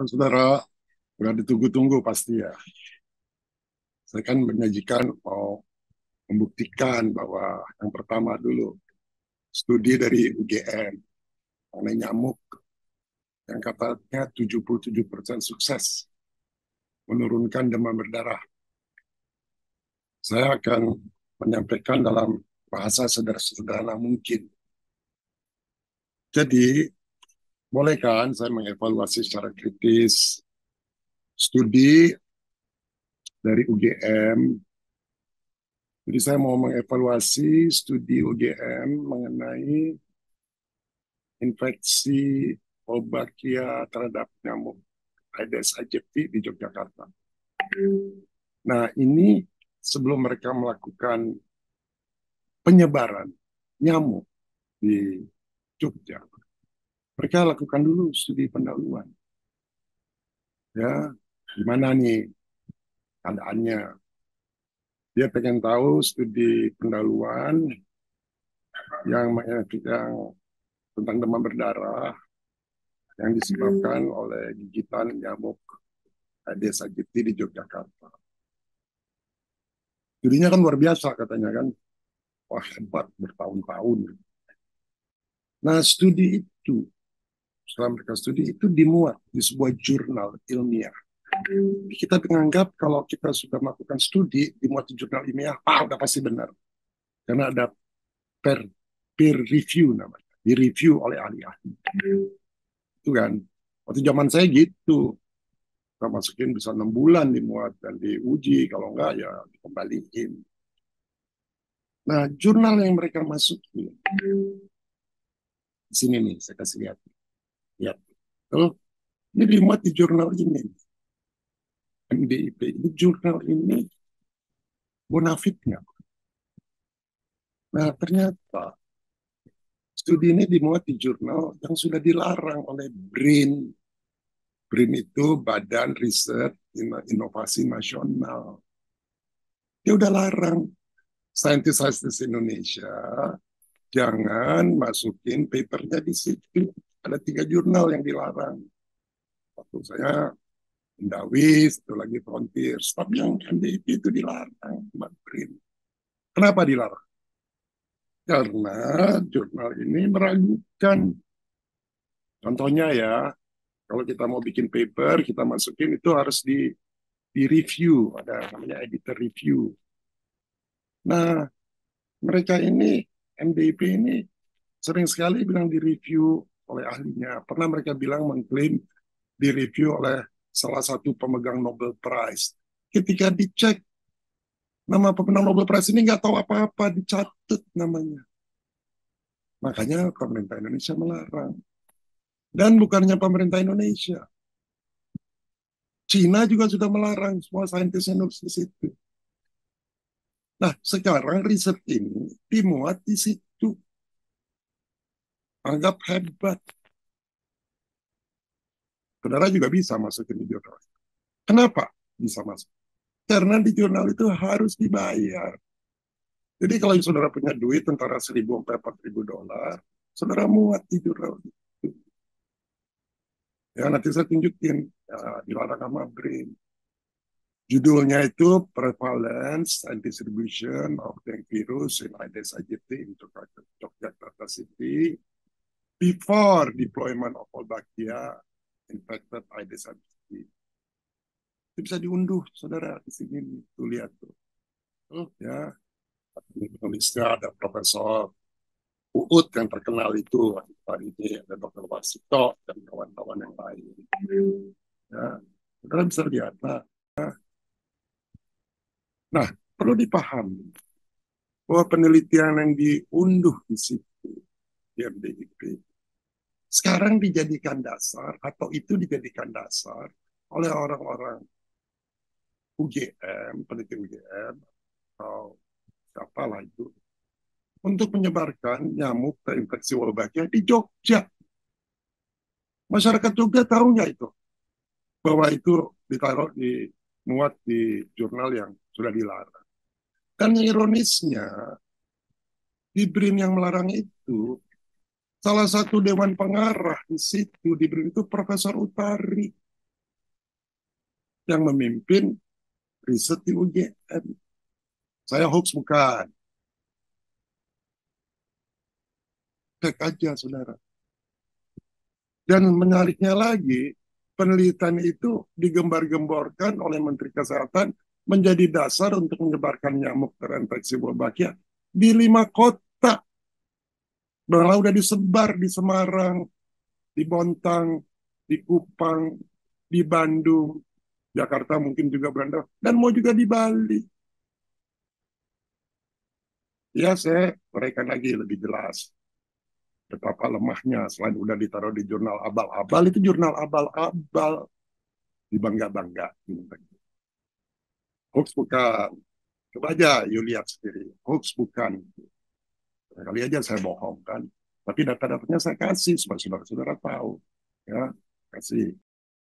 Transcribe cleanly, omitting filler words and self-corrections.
Saudara, sudah ditunggu-tunggu pasti ya. Saya kan menyajikan mau membuktikan bahwa yang pertama dulu studi dari UGM mengenai nyamuk yang katanya 77% sukses menurunkan demam berdarah. Saya akan menyampaikan dalam bahasa sederhana mungkin. Jadi, boleh kan saya mengevaluasi secara kritis studi dari UGM. Jadi saya mau mengevaluasi studi UGM mengenai infeksi Wolbachia terhadap nyamuk Aedes aegypti di Yogyakarta. Nah, ini sebelum mereka melakukan penyebaran nyamuk di Jogja, mereka lakukan dulu studi pendahuluan. Ya, gimana nih keadaannya? Dia pengen tahu studi pendahuluan yang tentang demam berdarah yang disebabkan oleh gigitan nyamuk Aedes aegypti di Yogyakarta. Studinya kan luar biasa katanya kan. Wah, hebat bertahun-tahun. Nah, setelah mereka studi itu dimuat di sebuah jurnal ilmiah. Kita menganggap kalau kita sudah melakukan studi dimuat di jurnal ilmiah, udah pasti benar. Karena ada peer, peer review namanya, direview oleh ahli-ahli. Itu kan, waktu zaman saya gitu, kita masukin bisa 6 bulan dimuat dan diuji, kalau enggak ya dikembaliin. Nah, jurnal yang mereka masukin, di sini nih, saya kasih lihat. Lihat. Kalau ini dimuat di jurnal ini, MDIP, ini jurnal ini bonafit nggak? Nah, ternyata studi ini dimuat di jurnal yang sudah dilarang oleh BRIN. BRIN itu Badan Riset Inovasi Nasional. Dia udah larang saintis-saintis Indonesia jangan masukin papernya di situ. Ada 3 jurnal yang dilarang. Waktu saya Indawis, itu lagi Frontiers. Tapi yang MDIP itu dilarang, BRIN. Kenapa dilarang? Karena jurnal ini meragukan. Contohnya ya, kalau kita mau bikin paper, kita masukin itu harus di review, ada namanya editor review. Nah, mereka ini, MDIP ini sering sekali bilang di review oleh ahlinya. Pernah mereka bilang mengklaim di review oleh salah satu pemegang Nobel Prize. Ketika dicek, nama pemenang Nobel Prize ini nggak tahu apa-apa, dicatat namanya. Makanya pemerintah Indonesia melarang. Dan bukannya pemerintah Indonesia, Cina juga sudah melarang semua saintisnya nulis di situ. Nah, sekarang riset ini dimuat di situ. Anggap hebat. Saudara juga bisa masukin di jurnal. Kenapa bisa masuk? Karena di jurnal itu harus dibayar. Jadi kalau saudara punya duit antara 1.000 sampai 4.000 dolar, saudara muat di jurnal itu. Ya, nanti saya tunjukin ya, dilarang sama BRIN. Judulnya itu Prevalence and Distribution of Dengue Virus in Aedes aegypti in Yogyakarta City before deployment of Wolbachia infected Aedes aegypti. Itu bisa diunduh, saudara, di sini tuh lihat tuh. Ya, penulisnya ada Profesor Uut yang terkenal itu, hari ini ada Dr. Wasito dan kawan-kawan yang lain. Ya, saudara bisa lihat. Nah, perlu dipahami bahwa penelitian yang diunduh di situ di MDIP sekarang dijadikan dasar atau itu dijadikan dasar oleh orang-orang UGM, peneliti UGM atau siapalah itu untuk menyebarkan nyamuk terinfeksi Wolbachia di Jogja. Masyarakat Jogja tahu nggak itu bahwa itu ditaruh di muat di jurnal yang sudah dilarang. Dan ironisnya di BRIN yang melarang itu salah satu dewan pengarah di situ di BRIN itu Profesor Utari. yang memimpin riset di UGM. Saya hoax bukan. Cek aja, saudara. Dan menariknya lagi, penelitian itu digembar-gemborkan oleh Menteri Kesehatan menjadi dasar untuk menyebarkan nyamuk terinfeksi Wolbachia di 5 kota. Malah udah disebar di Semarang, di Bontang, di Kupang, di Bandung, Jakarta mungkin juga beranda, dan mau juga di Bali. Ya, saya mereka lagi lebih jelas betapa lemahnya selain udah ditaruh di jurnal abal-abal, itu jurnal abal-abal dibangga-bangga. Hoax bukan. Coba aja you lihat sendiri. Hoax bukan. Kali aja saya bohong kan. Tapi data-datanya saya kasih supaya saudara-saudara tahu. Ya, kasih.